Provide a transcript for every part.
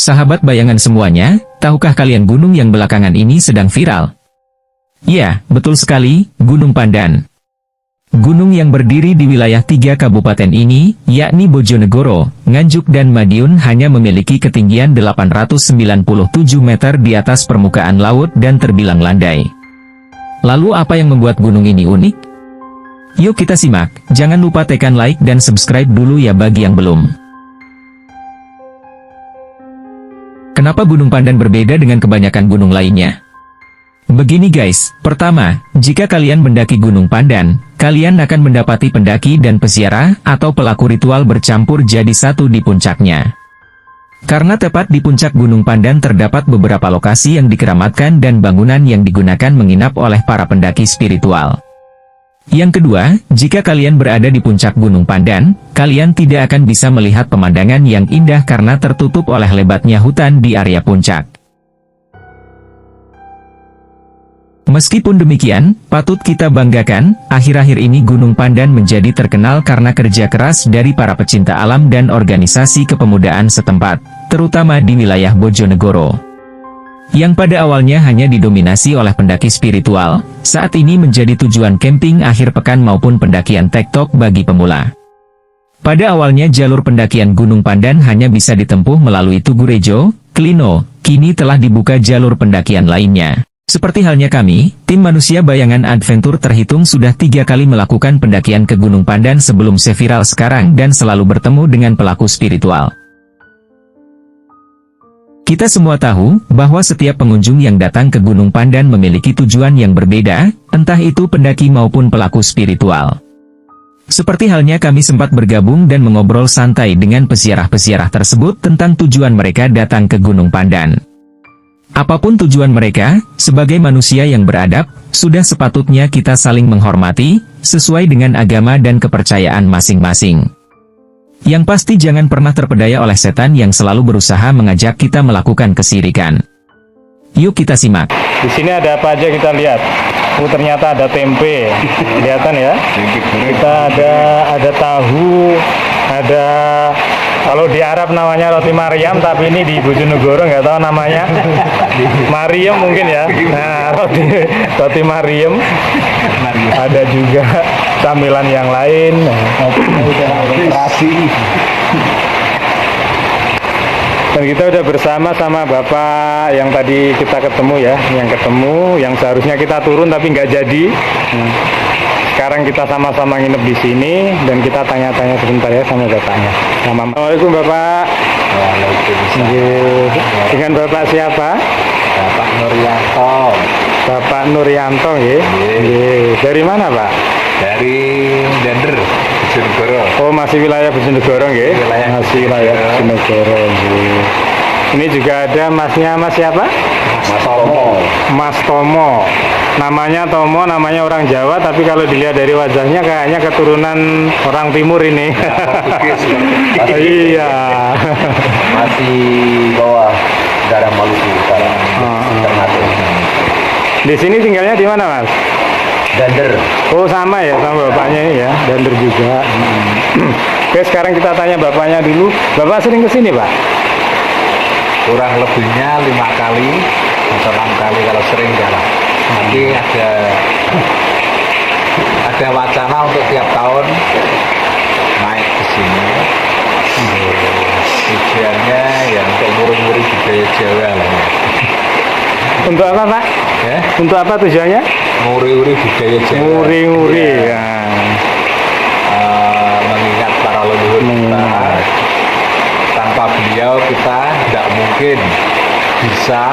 Sahabat bayangan semuanya, tahukah kalian gunung yang belakangan ini sedang viral? Ya, betul sekali, Gunung Pandan. Gunung yang berdiri di wilayah 3 kabupaten ini, yakni Bojonegoro, Nganjuk dan Madiun hanya memiliki ketinggian 897 meter di atas permukaan laut dan terbilang landai. Lalu apa yang membuat gunung ini unik? Yuk kita simak, jangan lupa tekan like dan subscribe dulu ya bagi yang belum. Kenapa Gunung Pandan berbeda dengan kebanyakan gunung lainnya? Begini guys, pertama, jika kalian mendaki Gunung Pandan, kalian akan mendapati pendaki dan peziarah atau pelaku ritual bercampur jadi satu di puncaknya. Karena tepat di puncak Gunung Pandan terdapat beberapa lokasi yang dikeramatkan dan bangunan yang digunakan menginap oleh para pendaki spiritual. Yang kedua, jika kalian berada di puncak Gunung Pandan, kalian tidak akan bisa melihat pemandangan yang indah karena tertutup oleh lebatnya hutan di area puncak. Meskipun demikian, patut kita banggakan, akhir-akhir ini Gunung Pandan menjadi terkenal karena kerja keras dari para pecinta alam dan organisasi kepemudaan setempat, terutama di wilayah Bojonegoro. Yang pada awalnya hanya didominasi oleh pendaki spiritual, saat ini menjadi tujuan camping akhir pekan maupun pendakian tektok bagi pemula. Pada awalnya jalur pendakian Gunung Pandan hanya bisa ditempuh melalui Tugurejo, Klino, kini telah dibuka jalur pendakian lainnya. Seperti halnya kami, tim manusia bayangan adventure terhitung sudah 3 kali melakukan pendakian ke Gunung Pandan sebelum seviral sekarang dan selalu bertemu dengan pelaku spiritual. Kita semua tahu bahwa setiap pengunjung yang datang ke Gunung Pandan memiliki tujuan yang berbeda, entah itu pendaki maupun pelaku spiritual. Seperti halnya kami sempat bergabung dan mengobrol santai dengan peziarah-peziarah tersebut tentang tujuan mereka datang ke Gunung Pandan. Apapun tujuan mereka, sebagai manusia yang beradab, sudah sepatutnya kita saling menghormati, sesuai dengan agama dan kepercayaan masing-masing. Yang pasti jangan pernah terpedaya oleh setan yang selalu berusaha mengajak kita melakukan kesirikan. Yuk kita simak. Di sini ada apa aja kita lihat. Ternyata ada tempe, kelihatan ya. Kita ada tahu, ada kalau di Arab namanya roti Maryam, tapi ini di Bojonegoro nggak tahu namanya. Maryam mungkin ya. Nah, roti Maryam. Ada juga camilan yang lain. Dan kita udah bersama sama Bapak yang tadi kita ketemu ya, yang seharusnya kita turun tapi nggak jadi. Sekarang kita sama-sama nginep di sini dan kita tanya-tanya sebentar ya sama bapaknya. Assalamualaikum Bapak. Waalaikumsalam. Dengan Bapak siapa? Bapak Nuryanto. Bapak Nuryanto ya. Dari mana Pak? Dari Dander, Bojonegoro. Oh masih wilayah Bojonegoro ya? Masih wilayah Bojonegoro. Ini juga ada masnya, Mas siapa? Mas Tomo. Mas Tomo. Namanya Tomo, namanya orang Jawa, tapi kalau dilihat dari wajahnya kayaknya keturunan orang timur ini. Ya, iya. Masih bawah darah Maluku. Ternate. Di sini tinggalnya di mana, Mas? Dander. Oh sama ya, sama bapaknya ini ya, Dander juga. Oke, sekarang kita tanya bapaknya dulu. Bapak sering ke sini, Pak? Kurang lebihnya 5 kali atau 6 kali kalau sering jalan. Nanti ada wacana untuk tiap tahun naik ke sini. Tujuannya ya untuk nguri-nguri budaya Jawa lah ya. Untuk apa, Pak? Ya? Untuk apa tujuannya? Nguri-nguri budaya Jawa. Nguri-nguri Ya. ya. Mengingat para leluhur kita. Tanpa beliau kita tidak mungkin bisa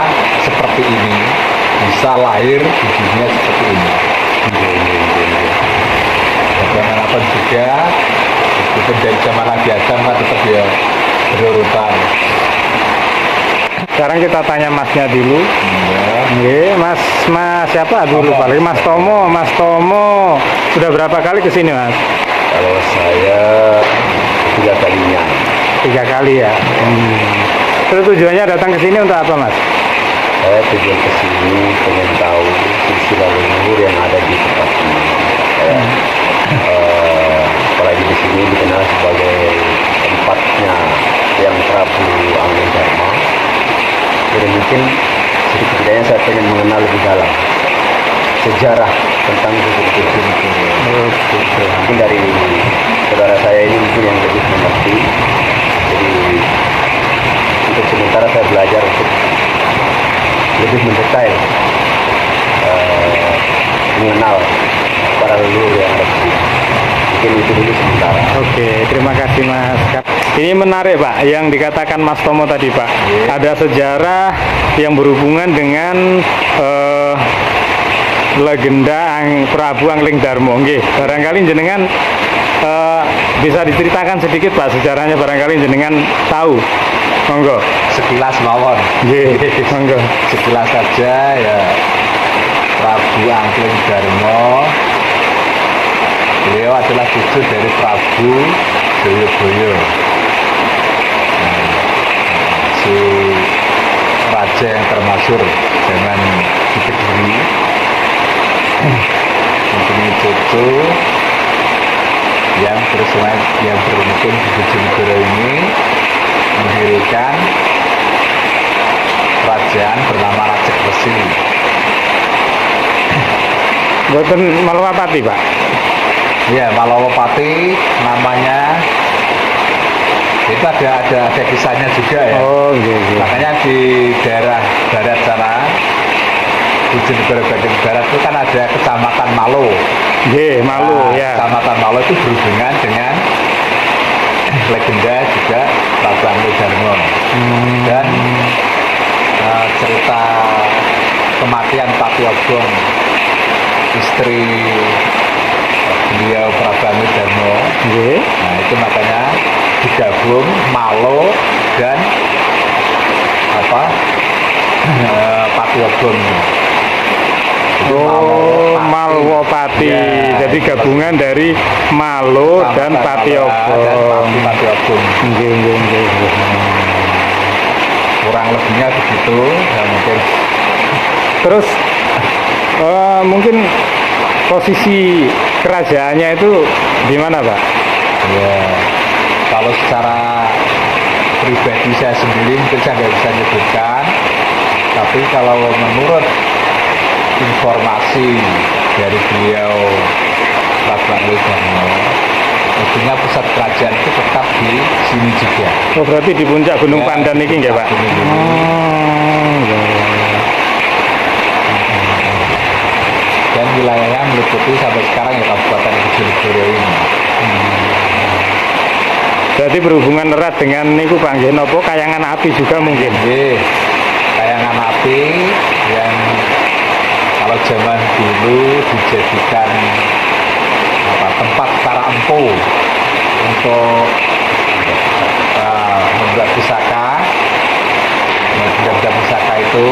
seperti ini, bisa lahir di dunia seperti ini. Bagaimanapun juga, itu dari zaman Nabi Adam kan tetap ya berurutan. Sekarang kita tanya masnya dulu. Ya. Mas siapa dulu Pak? Mas Tomo. Mas Tomo sudah berapa kali ke sini, Mas? Kalau saya 3 kalinya. 3 kali ya. Terus tujuannya datang ke sini untuk apa, Mas? Saya tujuan ke sini pengen tahu silsilah leluhur yang ada di tempat ini. Apalagi di sini dikenal sebagai tempatnya yang Prabu Angin Dharma Jadi mungkin sedikit-sedikitnya saya pengen mengenal lebih dalam sejarah tentang suku Bojonegoro. Mungkin dari saudara saya ini mungkin yang lebih mengerti. Jadi untuk sementara saya belajar untuk lebih mendetail mengenal para leluhur yang ada di sini. Mungkin itu dulu sementara. Oke, terima kasih Mas. Ini menarik Pak, yang dikatakan Mas Tomo tadi Pak. Ada sejarah yang berhubungan dengan legenda Prabu Angling Darmo. Nggih, barangkali jenengan bisa diceritakan sedikit Pak sejarahnya, barangkali jenengan tahu. Monggo. Sekilas mawon. Nggih, monggo. Sekilas saja ya, Prabu Angling Darmo beliau adalah cucu dari Prabu Joyoboyo. Si raja yang termasyhur zaman di Kediri. Mempunyai cucu yang bermukim di Bojonegoro ini mendirikan kerajaan bernama Rajek Wesi. Boten Malawapati Pak. Ya, Malawapati namanya itu ada kisahnya juga ya. Oh, iya. Makanya di daerah barat sana, Bojonegoro bagian barat itu kan ada kecamatan Malo. Nggih, Malu ya. Kecamatan Malo itu berhubungan dengan legenda juga Prabu Angling Darmo. Dan cerita kematian Pati Obong, istri beliau Prabu Angling Darmo. Nggih. Nah itu makanya digabung Malo dan Pati Obong. Oh, Malwopati. Ya, Jadi gabungan dari Malo dan Pati Obong. Pati Obong. Nggih. Kurang lebihnya begitu ya mungkin. Terus mungkin posisi kerajaannya itu di mana Pak? Ya, kalau secara pribadi saya sendiri mungkin saya nggak bisa menyebutkan, tapi kalau menurut informasi dari beliau Prabu Angling Darmo, tentunya pusat kerajaan itu tetap di sini juga. Oh, berarti di puncak Gunung Ya, Pandan ini nggih Pak? Gunung ini. Dan wilayahnya meliputi sampai sekarang ya Kabupaten Bojonegoro ini. Berarti berhubungan erat dengan niku Pak nggih napa kayangan api juga mungkin. Nggih, kayangan api yang kalau zaman dulu dijadikan tempat para empu untuk membuat pusaka. Membuat pusaka itu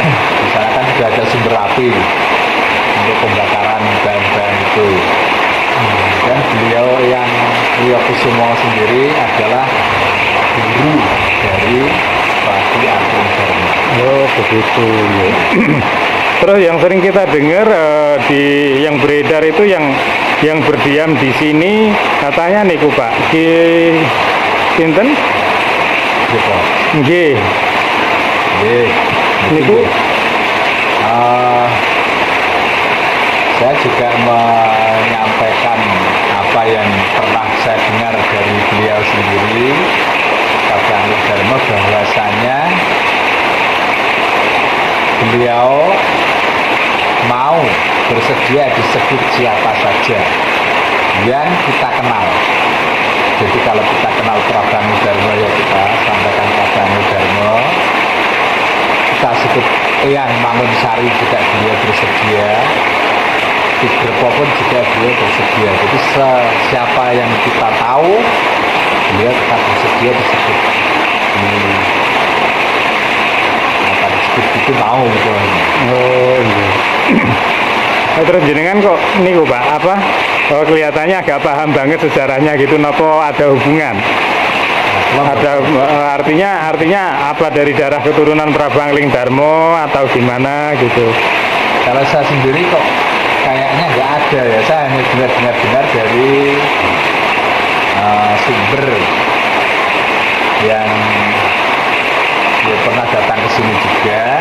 di sana kan sudah ada sumber api untuk pembakaran bahan-bahan itu. Dan beliau yang Rio Kusumo sendiri adalah guru dari Prabu Angling Darmo. Oh, begitu. Terus yang sering kita dengar yang beredar itu yang berdiam di sini katanya niku Pak. Kinten? Gitu. Nggih. Nggih. Niku saya juga menyampaikan apa yang pernah saya dengar dari beliau sendiri, Prabu Angling Darmo, bahwasanya beliau mau bersedia disebut siapa saja yang kita kenal. Jadi kalau kita kenal Prabu Angling Darmo ya kita sampaikan Prabu Angling Darmo. Kita sebut Eyang Mangunsari juga beliau bersedia. Tigrepo pun juga beliau bersedia. Jadi siapa yang kita tahu beliau tetap bersedia disebut. Disebut itu mau gitu. oh iya. Terus jenengan kok niku Pak apa? Oh, kelihatannya agak paham banget sejarahnya gitu napa ada hubungan? Ada artinya apa dari darah keturunan Prabu Angling Darmo atau gimana gitu? Kalau saya sendiri kok kayaknya nggak ada ya. Saya hanya dengar dari sumber yang ya, pernah datang ke sini juga.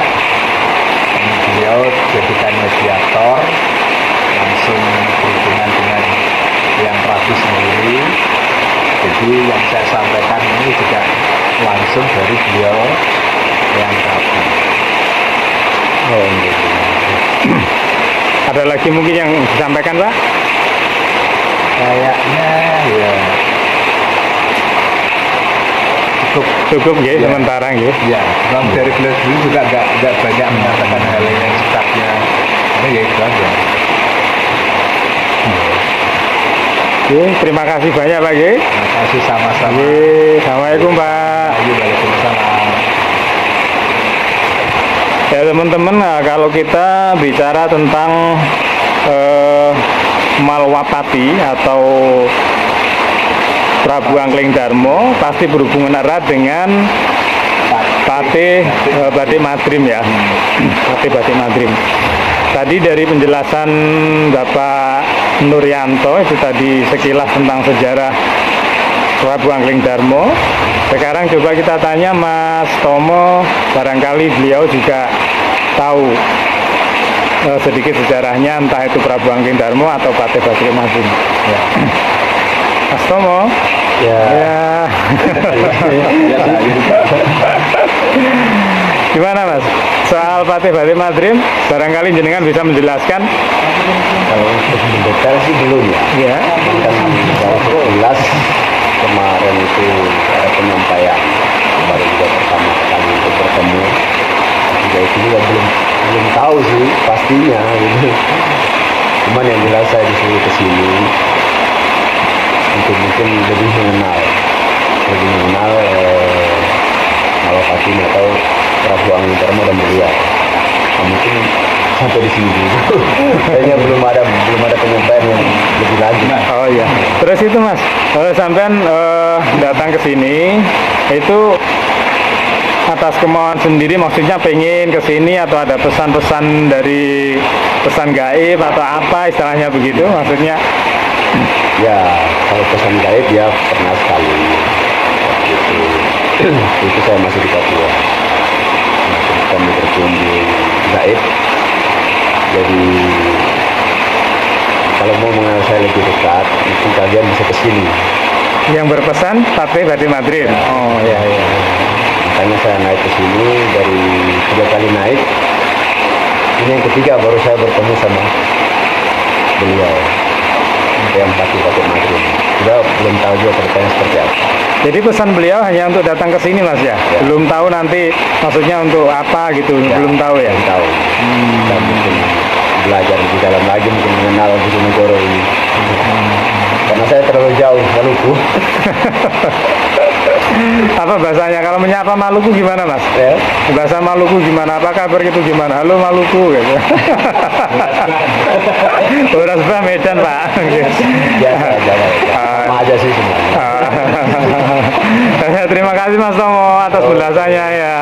Beliau jadikan mediator, langsung berhubungan dengan yang Prabu sendiri. Jadi yang saya sampaikan ini juga langsung dari beliau yang Prabu. Oh, gitu. Ada lagi mungkin yang disampaikan, Pak? Kayaknya ya Cukup ya, Ya. sementara ya. ya, memang dari beliau sendiri juga nggak banyak mengatakan hal yang sifatnya ini ya itu aja. Oke, terima kasih banyak Pak G. Terima kasih sama-sama. Oke, Assalamualaikum Pak. Ayo, waalaikumsalam. Ya teman-teman, nah, kalau kita bicara tentang Malwapati atau Prabu Angling Darmo, pasti berhubungan erat dengan Patih Batik Madrim ya. Patih Batik Madrim. Tadi dari penjelasan Bapak Nuryanto itu tadi sekilas tentang sejarah Prabu Angling Darmo. Sekarang coba kita tanya Mas Tomo, barangkali beliau juga tahu sedikit sejarahnya, entah itu Prabu Angling Darmo atau Patih Batik Madrim. Ya. Mas Tomo. Ya, Ya. Gimana Mas? Soal Patih Batik Madrim, barangkali jenengan bisa menjelaskan? kalau untuk mendetail sih belum ya. Ya. Kan secara jelas kemarin itu ada penyampaian, kemarin juga pertama kali untuk bertemu. Ya itu juga belum tahu sih pastinya gitu. Cuman yang jelas saya disuruh ke sini untuk mungkin lebih mengenal Malwapati atau Prabu Angling Darmo dan beliau. Nah, mungkin sampai di sini dulu. Kayaknya belum ada penyampaian yang lebih lanjut. Oh iya. Terus itu Mas, sampean datang ke sini itu atas kemauan sendiri, maksudnya pengen ke sini atau ada pesan-pesan dari pesan gaib atau apa istilahnya begitu maksudnya? Ya, kalau pesan gaib ya pernah sekali. Itu saya masih di Papua. Masih kami berkunjung gaib. Jadi kalau mau mengenal saya lebih dekat, mungkin kalian bisa ke sini. Yang berpesan Patih Batik Madrim. Oh iya iya. Makanya saya naik ke sini dari 3 kali naik. Ini yang ketiga baru saya bertemu sama beliau. Yang Patih Batik Madrim. Sudah belum tahu juga ceritanya seperti apa. Jadi pesan beliau hanya untuk datang ke sini Mas ya? Ya. Belum tahu nanti maksudnya untuk apa gitu, belum tahu ya? Belum tahu. Kita mungkin belajar lebih dalam lagi, mungkin mengenal Bojonegoro ini. Karena saya terlalu jauh Maluku. Apa bahasanya? Kalau menyapa Maluku gimana Mas? Ya. Bahasa Maluku gimana? Apa kabar gitu gimana? Halo Maluku gitu. Uras Bah Medan Pak. Biasa aja, sama aja sih semuanya. Terima kasih Mas Tomo atas ulasannya ya.